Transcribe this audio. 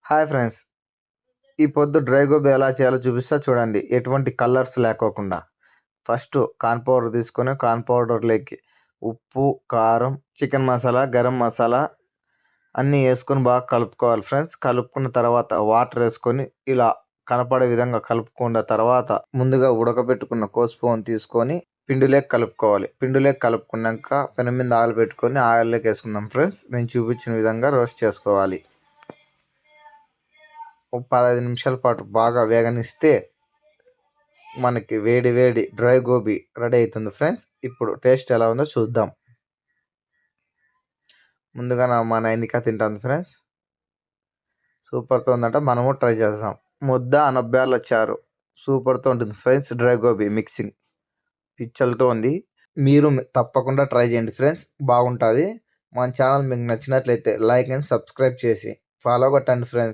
Hi friends, ఈ పొద్దు dry gobi ఎలా చేయాలో చూపిస్తా చూడండి. ఎటువంటి కలర్స్ లేకోకుండా. ఫస్ట్ కార్న్ పౌడర్ తీసుకొని కార్న్ పౌడర్లోకి ఉప్పు, కారం, చికెన్ మసాలా, గరం మసాలా అన్నీ వేసుకొని బాగా కలుపుకోవాలి ఫ్రెండ్స్. కలుపుకున్న తర్వాత వాటర్ వేసుకొని ఇలా కనపడే విధంగా కలుపుకున్న తర్వాత ముందుగా ఉడకబెట్టుకున్న కోసుపోని తీసుకొని పిండిలోకి కలుపుకోవాలి. పిండిలోకి కలుపుకున్నాక పెనం మీద ఆయిల్ పెట్టుకొని ఆయిల్లోకి వేసుకుందాం ఫ్రెండ్స్. నేను చూపించిన విధంగా రోస్ట్ చేసుకోవాలి. ఒక 15 నిమిషాల పాటు బాగా వేగనిస్తే మనకి వేడి వేడి డ్రై గోబీ రెడీ అవుతుంది ఫ్రెండ్స్. ఇప్పుడు టేస్ట్ ఎలా ఉందో చూద్దాం. ముందుగా మా నైనిక తింటుంది ఫ్రెండ్స్. సూపర్తో ఉందంట, మనము ట్రై చేద్దాం. ముద్ద అనబ్బాలు చారు సూపర్తో ఉంటుంది ఫ్రెండ్స్. డ్రై గోబీ మిక్సింగ్ పిచ్చలతో ఉంది. మీరు తప్పకుండా ట్రై చేయండి ఫ్రెండ్స్, బాగుంటుంది. మన ఛానల్ మీకు నచ్చినట్లయితే లైక్ అండ్ సబ్స్క్రైబ్ చేసి ఫాలో కొట్టండి ఫ్రెండ్స్.